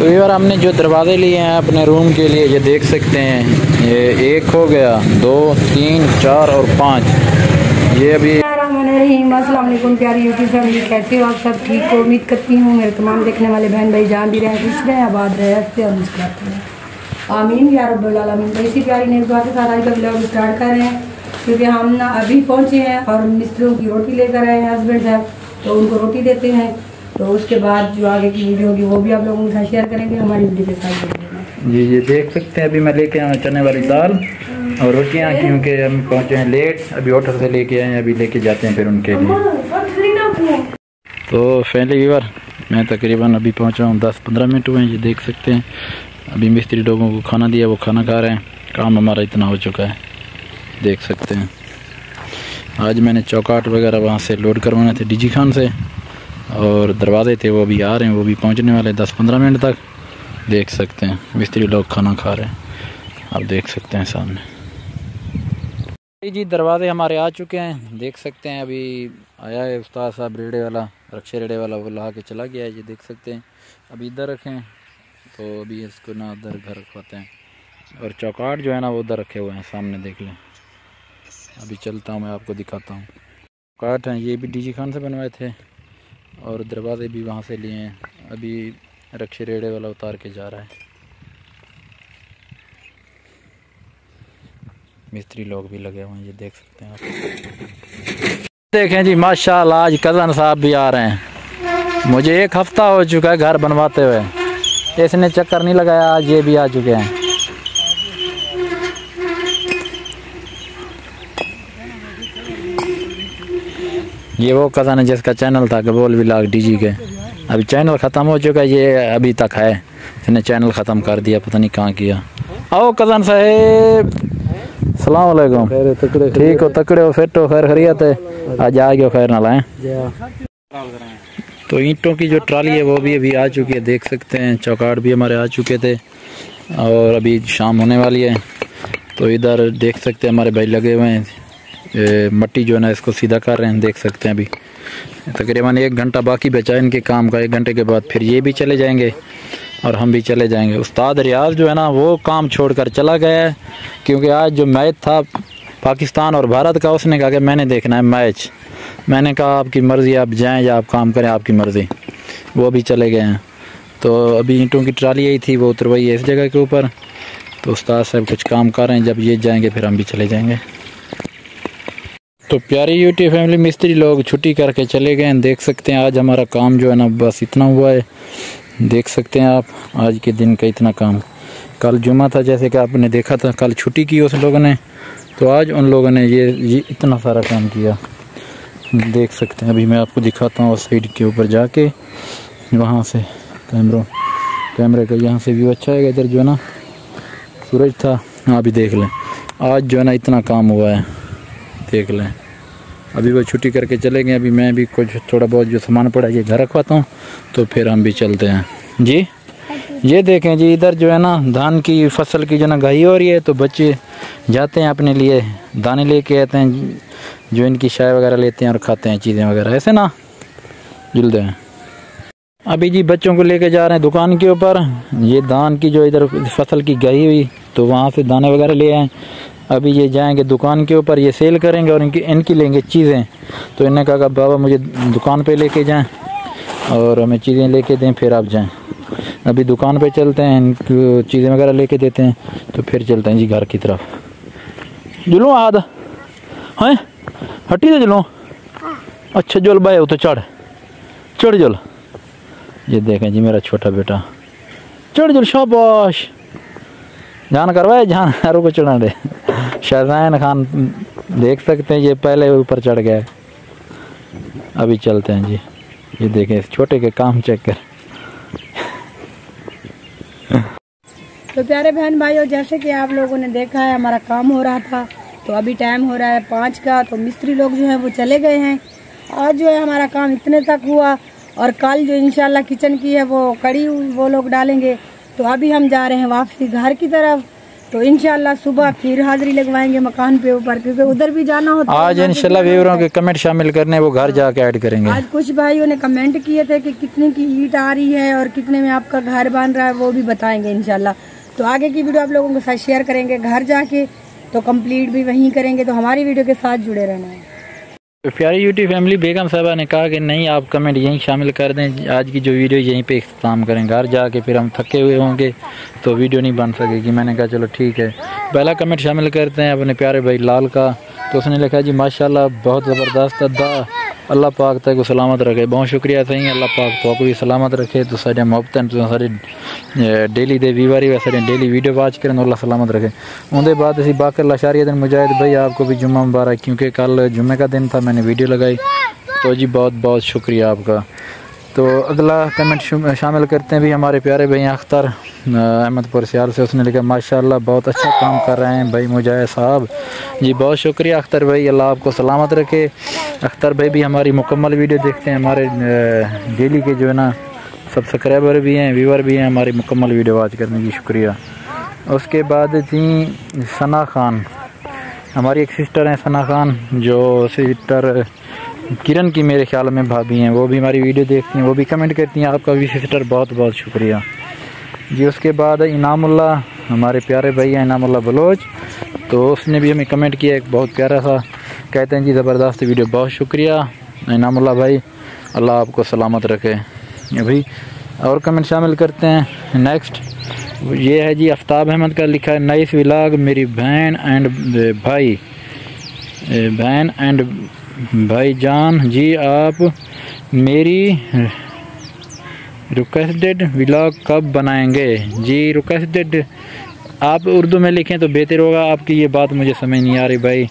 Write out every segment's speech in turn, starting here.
तो यार हमने जो दरवाजे लिए हैं अपने रूम के लिए, ये देख सकते हैं, ये 1 हो गया, 2, 3, 4 और 5। ये अभी अस्सलाम वालेकुम प्यारी यूट्यूब फैमिली, कैसे हो आप सब? ठीक हो? उम्मीद करती हूँ मेरे तमाम देखने वाले बहन भाई जान भी रहे, खुश रहे, आबाद रहे, हंसते और मुस्कुराते हैं, आमीन या रब्बुल आलमीन। तो इसी प्यारी नेक दुआ के साथ आज का व्लॉग स्टार्ट कर रहे हैं, क्योंकि हम ना अभी पहुँचे हैं और मिस्त्रियों की रोटी लेकर आए हैं हस्बैंड साहब, तो उनको रोटी देते हैं। तो उसके बाद जो आगे की वीडियो होगी वो भी आप लोगों के साथ शेयर करेंगे, हमारी वीडियो के साथ। जी ये देख सकते हैं, अभी मैं लेके आया चने वाली दाल और रोटियाँ, क्योंकि हम पहुँचे हैं लेट, अभी होटल से लेके आए हैं, अभी लेके जाते हैं फिर उनके लिए। तो फैमिली व्यूअर, मैं तकरीबन अभी पहुँचा हूँ, 10-15 मिनट हुए हैं। ये देख सकते हैं, अभी मिस्त्री लोगों को खाना दिया, वो खाना खा रहे हैं। काम हमारा इतना हो चुका है, देख सकते हैं। आज मैंने चौकाट वगैरह वहाँ से लोड करवाने थे डीजी खान से, और दरवाजे थे वो भी आ रहे हैं, वो भी पहुँचने वाले 10-15 मिनट तक। देख सकते हैं मिस्त्री लोग खाना खा रहे हैं, आप देख सकते हैं सामने। जी दरवाजे हमारे आ चुके हैं, देख सकते हैं। अभी आया है उस्ताद साहब रेड़े वाला, रक्षे रेड़े वाला, वो ला के चला गया है। ये देख सकते हैं, अभी इधर रखें तो अभी इसको ना उधर घर रखवाते हैं, और चौकाट जो है ना वो उधर रखे हुए हैं, सामने देख लें। अभी चलता हूँ, मैं आपको दिखाता हूँ। चौकाट हैं ये भी डीजी खान से बनवाए थे, और दरवाजे भी वहाँ से लिए हैं। अभी रक्षे रेड़े वाला उतार के जा रहा है। मिस्त्री लोग भी लगे हुए हैं, ये देख सकते हैं आप। देखें जी माशाल्लाह, आज कज़न साहब भी आ रहे हैं। मुझे 1 हफ्ता हो चुका है घर बनवाते हुए, इसने चक्कर नहीं लगाया, आज ये भी आ चुके हैं। ये वो कज़न है जिसका चैनल था गबोल व्लॉग डीजी के, अभी चैनल ख़त्म हो चुका है, ये अभी तक है, इसने चैनल ख़त्म कर दिया, पता नहीं कहाँ किया। आओ कज़न साहेब, सलाम अलैकुम। ठीक हो, तकड़े हो, फिट हो, खैर खैरियत है? आज आ गए, खैर ना लाएं। तो ईंटों की जो ट्राली है वो भी अभी आ चुकी है, देख सकते हैं। चौकाट भी हमारे आ चुके थे, और अभी शाम होने वाली है। तो इधर देख सकते हैं हमारे भाई लगे हुए हैं, मट्टी जो है ना इसको सीधा कर रहे हैं, देख सकते हैं। अभी तकरीबन 1 घंटा बाकी बचा है इनके काम का, 1 घंटे के बाद फिर ये भी चले जाएंगे और हम भी चले जाएंगे। उस्ताद रियाज जो है ना वो काम छोड़कर चला गया है, क्योंकि आज जो मैच था पाकिस्तान और भारत का, उसने कहा कि मैंने देखना है मैच। मैंने कहा आपकी मर्ज़ी, आप जाएं या आप काम करें, आपकी मर्ज़ी। वो भी चले गए हैं। तो अभी ईंटों की ट्राली यही थी, वो उतरवाई है इस जगह के ऊपर। तो उस्ताद साहब कुछ काम कर रहे हैं, जब ये जाएंगे फिर हम भी चले जाएंगे। तो प्यारी यूट्यूब फैमिली, मिस्त्री लोग छुट्टी करके चले गए हैं, देख सकते हैं। आज हमारा काम जो है ना बस इतना हुआ है, देख सकते हैं आप। आज के दिन का इतना काम, कल जुमा था जैसे कि आपने देखा था, कल छुट्टी की उस लोगों ने, तो आज उन लोगों ने ये इतना सारा काम किया, देख सकते हैं। अभी मैं आपको दिखाता हूँ उस साइड के ऊपर जाके, वहाँ से कैमरे का यहाँ से व्यू अच्छा है। इधर जो है ना सूरज था, हाँ भी देख लें। आज जो है ना इतना काम हुआ है, देख लें। अभी वो छुट्टी करके चले गए, अभी मैं भी कुछ थोड़ा बहुत जो सामान पड़ा है ये घर रखवाता हूँ, तो फिर हम भी चलते हैं जी। ये देखें जी, इधर जो है ना धान की फसल की जो ना घाई हो रही है, तो बच्चे जाते हैं अपने लिए दाने लेके आते हैं, जो इनकी चाय वगैरह लेते हैं और खाते हैं चीज़ें वगैरह, ऐसे ना जुलते हैं। अभी जी बच्चों को लेके जा रहे हैं दुकान के ऊपर, ये धान की जो इधर फसल की घाई हुई, तो वहाँ से दाने वगैरह ले आए। अभी ये जाएंगे दुकान के ऊपर, ये सेल करेंगे और इनकी लेंगे चीज़ें। तो इन्होंने कहा बाबा मुझे दुकान पे लेके जाएं और हमें चीज़ें लेके दें, फिर आप जाएं। अभी दुकान पे चलते हैं, इनको चीज़ें वगैरह लेके देते हैं, तो फिर चलते हैं जी घर की तरफ। जुलूँ आद हैं हटी तो जुलूँ, अच्छा जुल बाय हो तो चढ़ जुल। ये देखें जी मेरा छोटा बेटा, चढ़ जुल, शाबाश। जान करवाए, जान को चढ़ा दे। शहजान खान देख सकते हैं, ये पहले ऊपर चढ़ गया। अभी चलते हैं जी, ये देखें इस छोटे के काम चेक कर। तो प्यारे बहन भाइयों, जैसे कि आप लोगों ने देखा है हमारा काम हो रहा था, तो अभी टाइम हो रहा है 5 का। तो मिस्त्री लोग जो है वो चले गए हैं। आज जो है हमारा काम इतने तक हुआ, और कल जो इंशाल्लाह किचन की है वो कड़ी वो लोग डालेंगे। तो अभी हम जा रहे हैं वापसी घर की तरफ। तो इंशाल्लाह सुबह फिर हाजिरी लगवाएंगे मकान पे ऊपर, क्योंकि उधर भी जाना होता है। आज इंशाल्लाह व्यूअरों के कमेंट शामिल करने वो घर जाके ऐड करेंगे। आज कुछ भाइयों ने कमेंट किए थे कि कितने की ईंट आ रही है और कितने में आपका घर बन रहा है, वो भी बताएंगे इंशाल्लाह। तो आगे की वीडियो आप लोगों के साथ शेयर करेंगे घर जाके, तो कंप्लीट भी वहीं करेंगे। तो हमारी वीडियो के साथ जुड़े रहना है। तो प्यारी यूट्यूब फैमिली, बेगम साहबा ने कहा कि नहीं आप कमेंट यहीं शामिल कर दें, आज की जो वीडियो यहीं पे इख्तिताम करें, घर जाके फिर हम थके हुए होंगे तो वीडियो नहीं बन सकेगी। मैंने कहा चलो ठीक है, पहला कमेंट शामिल करते हैं अपने प्यारे भाई लाल का। तो उसने लिखा जी माशाल्लाह बहुत ज़बरदस्त अद्दा, अल्लाह पाक तक को सलामत रखे। बहुत शुक्रिया सही, अल्लाह पाक तो भी सलामत रखे। तो सारे मोहब्बत तो सारे डेली दे वीवारी व सारे डेली वीडियो वाच करें, अल्लाह सलामत रखे। उनके बाद असी बाकर लाशारिया दिन मुजाहिद भाई आपको भी जुम्मा मुबारक, क्योंकि कल जुम्मे का दिन था, मैंने वीडियो लगाई। तो जी बहुत बहुत शुक्रिया आपका। तो अगला कमेंट शामिल करते हैं भी हमारे प्यारे भाई अख्तर अहमदपुर सियाल से। उसने लिखा माशाल्लाह बहुत अच्छा काम कर रहे हैं भाई मुजाहिद साहब। जी बहुत शुक्रिया अख्तर भाई, अल्लाह आपको सलामत रखे। अख्तर भाई भी हमारी मुकम्मल वीडियो देखते हैं, हमारे डेली के जो है ना सब्सक्राइबर भी हैं, व्यूअर भी हैं, हमारी मुकम्मल वीडियो वॉच करने की शुक्रिया। उसके बाद जी सना खान, हमारी एक सिस्टर हैं सना खान, जो सिस्टर किरण की मेरे ख्याल में भाभी हैं, वो भी हमारी वीडियो देखती हैं, वो भी कमेंट करती हैं। आपका भी सिस्टर बहुत बहुत शुक्रिया जी। उसके बाद इनामुल्ला, हमारे प्यारे भाई हैं इनामुल्ला बलोच, तो उसने भी हमें कमेंट किया एक बहुत प्यारा सा, कहते हैं जी ज़बरदस्त वीडियो, बहुत शुक्रिया इनामुल्ला भाई, अल्लाह आपको सलामत रखे भाई। और कमेंट शामिल करते हैं। नेक्स्ट ये है जी आफ्ताब अहमद का, लिखा है नाइस व्लॉग मेरी बहन एंड भाईजान जी, आप मेरी रिक्वेस्टेड व्लॉग कब बनाएंगे? जी रिक्वेस्टेड आप उर्दू में लिखें तो बेहतर होगा, आपकी ये बात मुझे समझ नहीं आ रही भाई।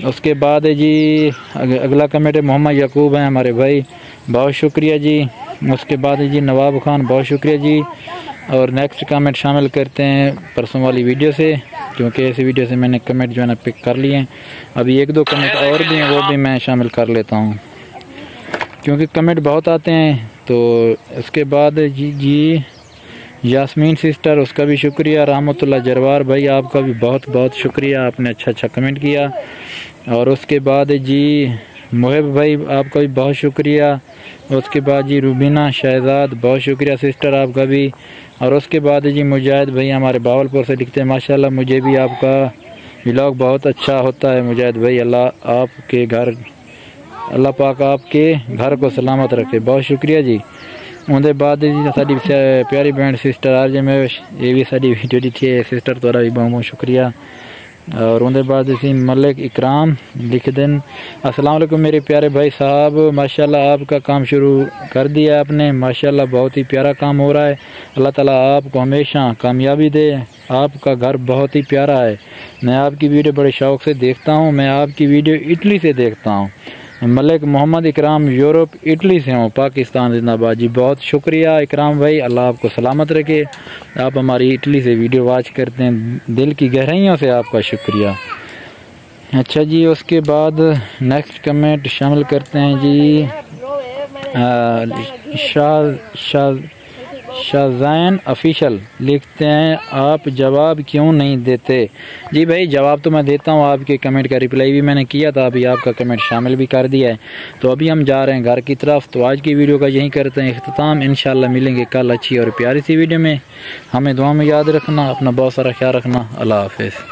उसके बाद जी अगला कमेंट है मोहम्मद याकूब हैं हमारे भाई, बहुत शुक्रिया जी। उसके बाद जी नवाब खान, बहुत शुक्रिया जी। और नेक्स्ट कमेंट शामिल करते हैं परसों वाली वीडियो से, क्योंकि ऐसी वीडियो से मैंने कमेंट जो है ना पिक कर लिए हैं। अभी एक दो कमेंट और भी हैं, वो भी मैं शामिल कर लेता हूँ, क्योंकि कमेंट बहुत आते हैं। तो उसके बाद जी यास्मीन सिस्टर, उसका भी शुक्रिया। रहमतुल्लाह जरवार भाई, आपका भी बहुत बहुत शुक्रिया, आपने अच्छा कमेंट किया। और उसके बाद जी मुहिब भाई, आपका भी बहुत शुक्रिया। उसके बाद जी रुबीना शहजाद, बहुत शुक्रिया सिस्टर आपका भी। और उसके बाद जी मुजाहिद भाई हमारे बावलपुर से लिखते हैं माशाल्लाह मुझे भी आपका व्लॉग बहुत अच्छा होता है मुजाहिद भाई, अल्लाह पाक आपके घर को सलामत रखे, बहुत शुक्रिया जी। उनके बाद जी साड़ी प्यारी बहन सिस्टर आरजे में ये भी साड़ी वीडियो दी है सिस्टर, तोरा भी बहुत बहुत शुक्रिया। और उनके बाद इसी मलिक इकराम लिख दें अस्सलाम वालेकुम मेरे प्यारे भाई साहब, माशाल्लाह आपका काम शुरू कर दिया आपने, माशाल्लाह बहुत ही प्यारा काम हो रहा है, अल्लाह ताला आपको हमेशा कामयाबी दे, आपका घर बहुत ही प्यारा है। मैं आपकी वीडियो बड़े शौक़ से देखता हूँ, मैं आपकी वीडियो इटली से देखता हूँ। मलिक मोहम्मद इकराम यूरोप इटली से हूँ, पाकिस्तान जिंदाबाद जी, बहुत शुक्रिया इकराम भाई, अल्लाह आपको सलामत रखे। आप हमारी इटली से वीडियो वॉच करते हैं, दिल की गहराइयों से आपका शुक्रिया। अच्छा जी, उसके बाद नेक्स्ट कमेंट शामिल करते हैं जी शाहजैन ऑफिशियल लिखते हैं आप जवाब क्यों नहीं देते? जी भाई जवाब तो मैं देता हूँ, आपके कमेंट का रिप्लाई भी मैंने किया था, अभी आपका कमेंट शामिल भी कर दिया है। तो अभी हम जा रहे हैं घर की तरफ। तो आज की वीडियो का यहीं करते हैं इख्तिताम, इंशाल्लाह मिलेंगे कल अच्छी और प्यारी सी वीडियो में। हमें दुआ में याद रखना, अपना बहुत सारा ख्याल रखना। अल्लाह हाफिज़।